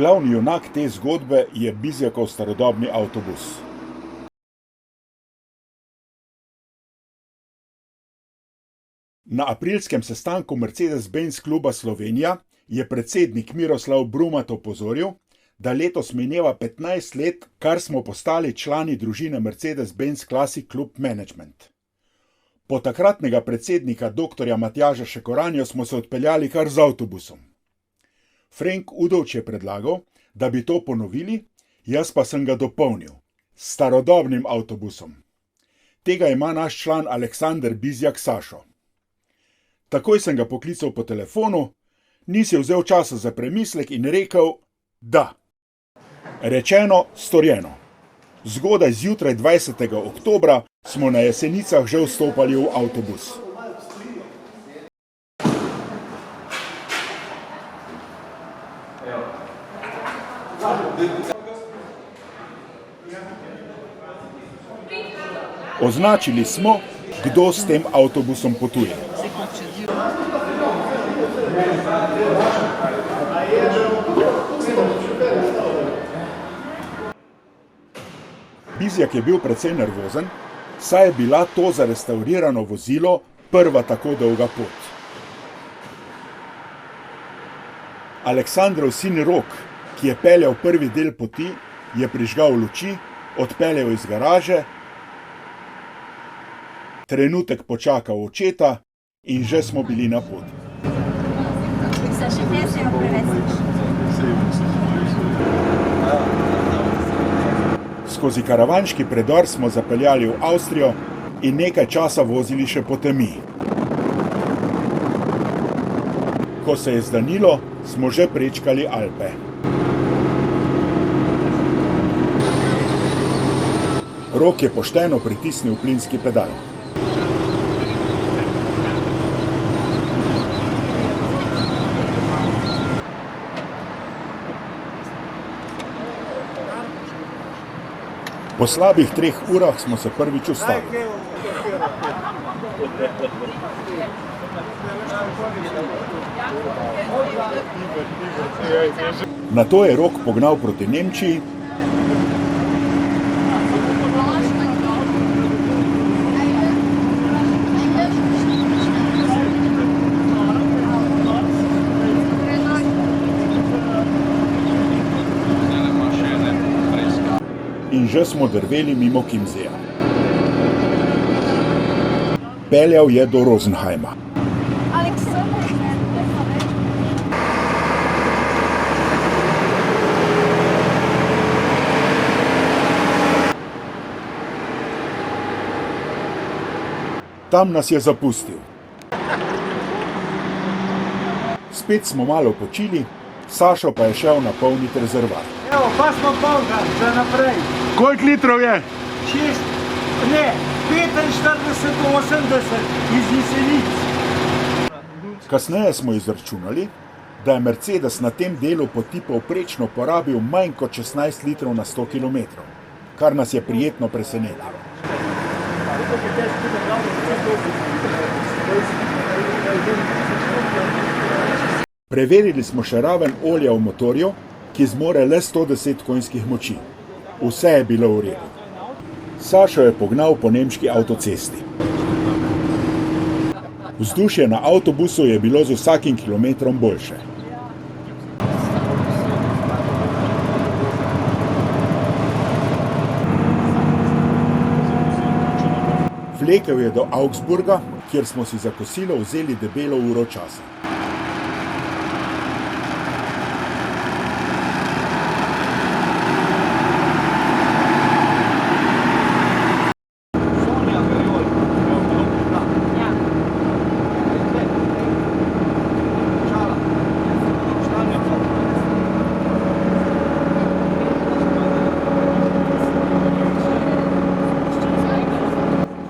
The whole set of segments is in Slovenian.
Glavni junak te zgodbe je Bizjakov starodobni avtobus. Na aprilskem sestanku Mercedes-Benz kluba Slovenija je predsednik Miroslav Brumat opozoril, da letos mineva 15 let, kar smo postali člani družine Mercedes-Benz Classic Club Management. Po takratnega predsednika dr. Matjaža Šekoranjo smo se odpeljali kar z avtobusom. Frenk Udovč je predlagal, da bi to ponovili, jaz pa sem ga dopolnil s starodobnim avtobusom. Tega ima naš član Aleksander Bizjak Sašo. Takoj sem ga poklical po telefonu, ni si vzel časa za premislek in rekel, da. Rečeno, storjeno. Zgodaj zjutraj 20. oktobra smo na Jesenicah že vstopali v avtobus. Označili smo, kdo s tem avtobusom potuje. Bizjak je bil precej nervozen, saj je bila to za restavrirano vozilo prva tako dolga pot. Aleksandrov sin Rok, ki je peljal prvi del poti, je prižgal luči, odpeljal iz garaže, trenutek počakal očeta in že smo bili na poti. Skozi karavanški predor smo zapeljali v Avstrijo in nekaj časa vozili še po temi. Ko se je zdanilo, smo že prečkali Alpe. Rok je pošteno pritisnil plinski pedal. Po slabih 3 urah smo se prvič ustavili. Nato je Rok pognal proti Nemčiji, in že smo drveli mimo Kimseja. Peljal je do Rosenheima. Tam nas je zapustil. Spet smo malo počili, Sašo pa je šel napolniti rezervoar. Evo, pa smo polga, za naprej. Koliko litrov je? 45-80 iz Jesenic. Kasneje smo izračunali, da je Mercedes na tem delu poti povprečno porabil manj kot 16 litrov na 100 km, kar nas je prijetno presenetilo. Preverili smo še raven olja v motorju, ki zmore le 110 konjskih moči. Vse je bilo v redu. Sašo je pognal po nemški avtocesti. Vzdušje na avtobusu je bilo z vsakim kilometrom boljše. Vlekel je do Augsburga, kjer smo si za kosilo vzeli debelo uro časa.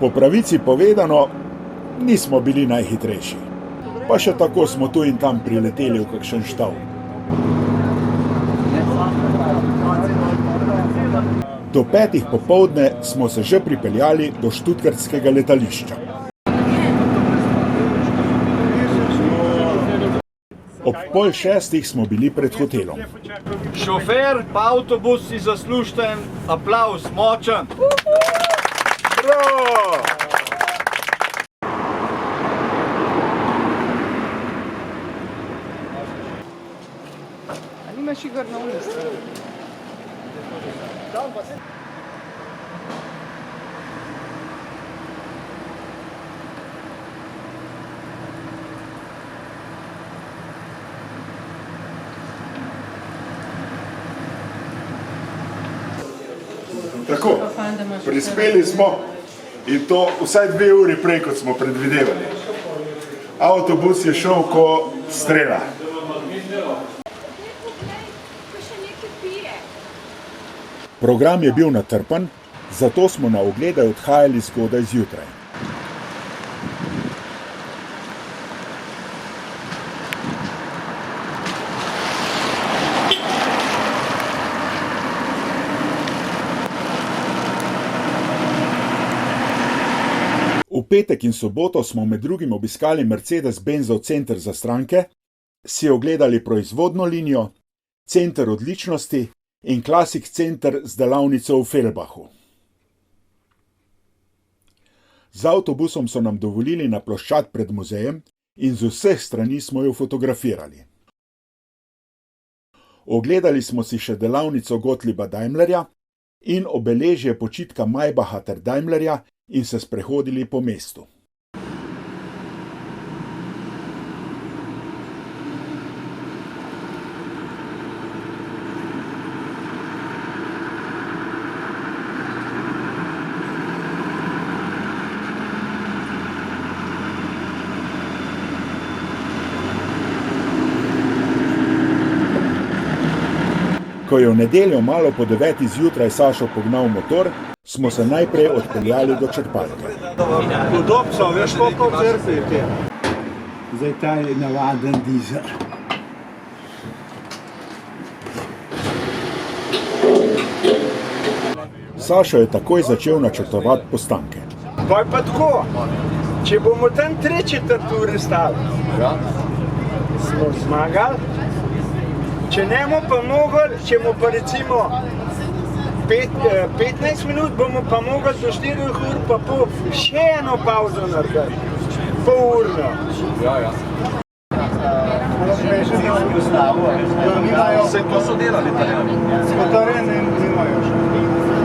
Po pravici povedano, nismo bili najhitrejši. Pa še tako smo tu in tam prileteli v kakšen štav. Do 5. popoldne smo se že pripeljali do štutgartskega letališča. Ob 5:30 smo bili pred hotelom. Šofer pa avtobus si zaslužten aplavz, močen. Bravo! A nimaš Igor na ulici? Tako, prispeli smo in to vsaj 2 uri prej, kot smo predvidevali. Avtobus je šel ko strela. Program je bil natrpan, zato smo na oglede odhajali zgodaj zjutraj. V petek in soboto smo med drugim obiskali Mercedes-Benzov center za stranke, si ogledali proizvodno linijo, center odličnosti in Classic center z delavnico v Fellbachu. Z avtobusom so nam dovolili na ploščad pred muzejem in z vseh strani smo jo fotografirali. Ogledali smo si še delavnico Gottlieba Daimlerja in obeležje počitka Maybacha ter Daimlerja in se sprehodili po mestu. Ko je v nedeljo malo po 9. zjutraj Sašo pognal motor, smo se najprej odpeljali do črpalke. Udobco, veš koliko crpi je te. Zdaj ta je navaden dizel. Sašo je takoj začel načrtovati postanke. Pa je pa tako, če bomo tam 3/4 ure stali, smo zmagali. Če ne bomo pa mogli, če bomo pa recimo 15 minut, bomo pa mogli do 4 ur pa pol še eno pauzo narediti. Pol urno. Se to so delali Italijani? Motorje nimajo še.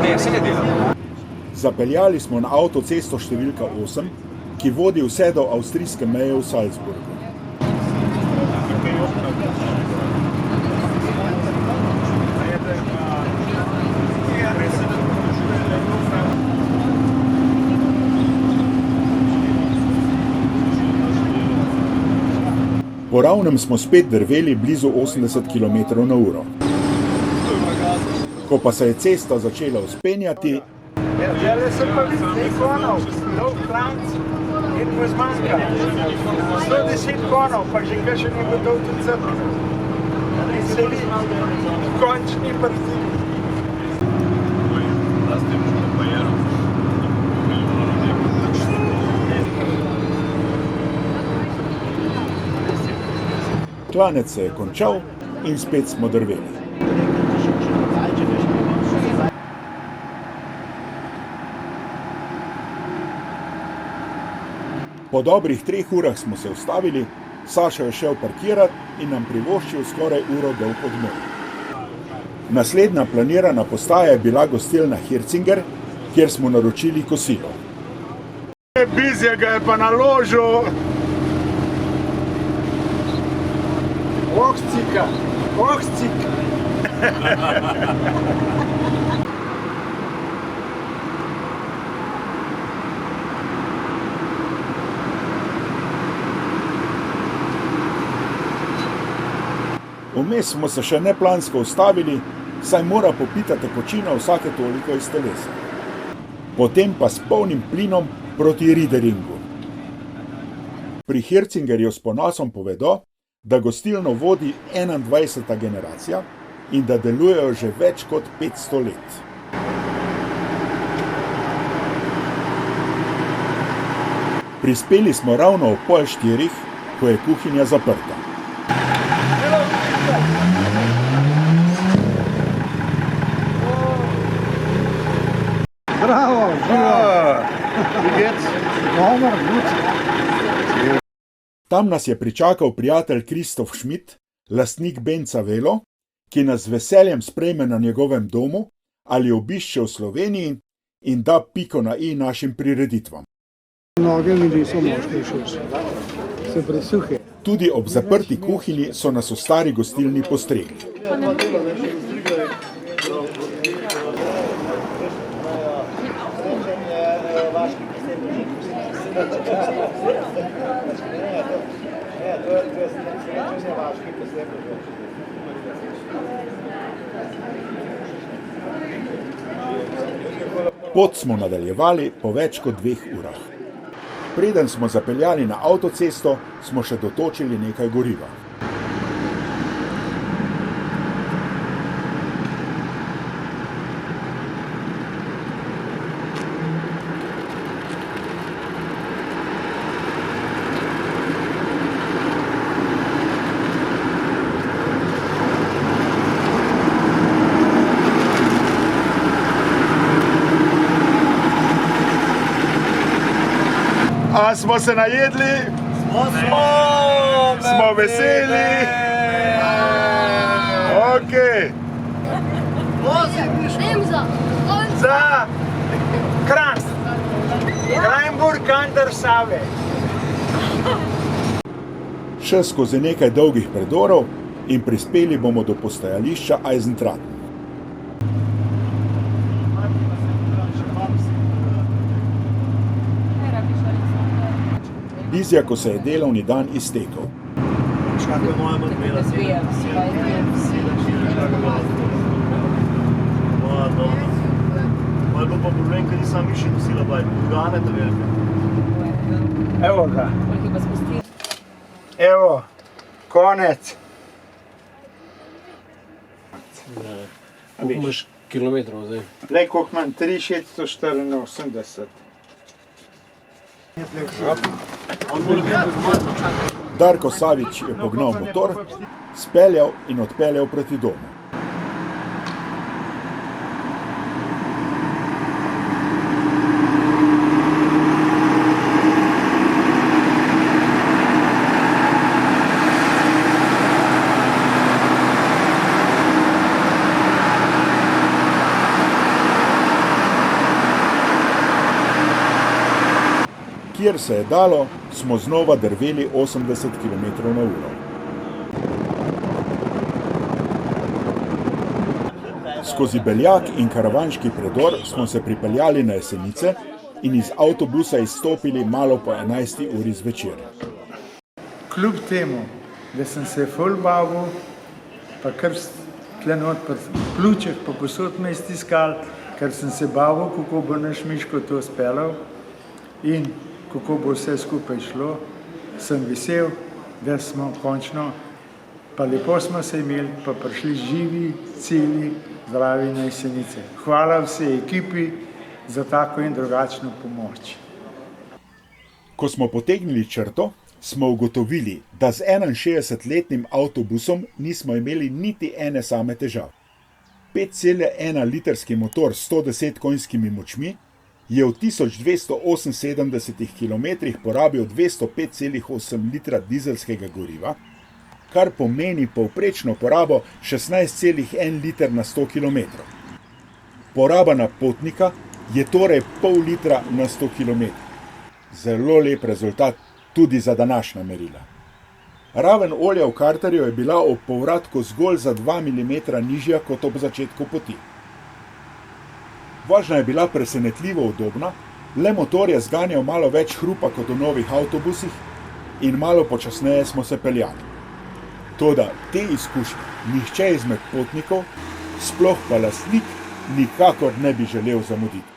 Ne, se ne dela. Zapeljali smo na avtocesto številka 8, ki vodi vse do avstrijske meje v Salzburgu. Po ravnem smo spet drveli blizu 80 km/h. Ko pa se je cesta začela vzpenjati, Zdaj se pa vidi konov, nov klanc in mu zmanjka. 110 konov, pa že kaj še ni gotov tudi crkve. Se vidi, končni prsti. klanec se je končal in spet smo drveli. Po dobrih 3 urah smo se ustavili, Sašo je šel parkirati in nam privoščil skoraj uro dolg odmor. Naslednja planirana postaja je bila gostilna Hircinger, kjer smo naročili kosilo. Bizja ga je pa naložil. Ohcika, ohcika. Vmes smo se še neplansko ustavili, saj mora popita tekočina vsake toliko iz telesa. Potem pa s polnim plinom proti Riederingu. Pri Hircingerju s ponosom povedo, da gostilno vodi 21. generacija in da delujejo že več kot 500 let. Prispeli smo ravno ob 3:30, ko je kuhinja zaprta. Tam nas je pričakal prijatelj Kristof Schmidt, lastnik Benca Velo, ki nas z veseljem sprejme na njegovem domu ali obišče v Sloveniji in da piko na i našim prireditvam. Noge mi niso moški všeč, so presuhe. Tudi ob zaprti kuhinji so nas v stari gostilni postregli. Pot smo nadaljevali po več kot 2 urah. Preden smo zapeljali na avtocesto, smo še dotočili nekaj goriva. A smo se najedli? Smo veseli? Ok. Za Kranj. Krajnburg an der Save. Še skozi nekaj dolgih predorov in prispeli bomo do postajališča Eisentraten. Bizjaku se je delovni dan iztekel. Evo ga. Evo, konec. Koliko imaš kilometrov zdaj? Le koliko manj, 3684. Darko Savič je pognal motor, speljal in odpeljal proti domu. Kjer se je dalo, smo znova drveli 80 km/h. Skozi Beljak in Karavanški predor smo se pripeljali na Jesenice in iz avtobusa izstopili malo po 11. uri zvečer. Kljub temu, da sem se ful bavil, pa kar tle not pri pljučih pa posod me stiskal, ker sem se bavil, kako bo naš Miško to speljal in kako bo vse skupaj šlo, sem vesel, da smo končno, pa lepo smo se imeli, pa prišli živi, celi, zdravi na Jesenice. Hvala vsej ekipi za tako in drugačno pomoč. Ko smo potegnili črto, smo ugotovili, da z 61-letnim avtobusom nismo imeli niti ene same težave. 5,1 litrski motor s 110 konjskimi močmi je v 1278 km porabil 205,8 litra dizelskega goriva, kar pomeni povprečno porabo 16,1 liter na 100 km. Poraba na potnika je torej pol litra na 100 km. Zelo lep rezultat tudi za današnja merila. Raven olja v karterju je bila ob povratku zgolj za 2 mm nižja kot ob začetku poti. Vožnja je bila presenetljivo udobna, le motor je zganjal malo več hrupa kot v novih avtobusih in malo počasneje smo se peljali. Toda te izkušnje nihče izmed potnikov, sploh pa lastnik, nikakor ne bi želel zamuditi.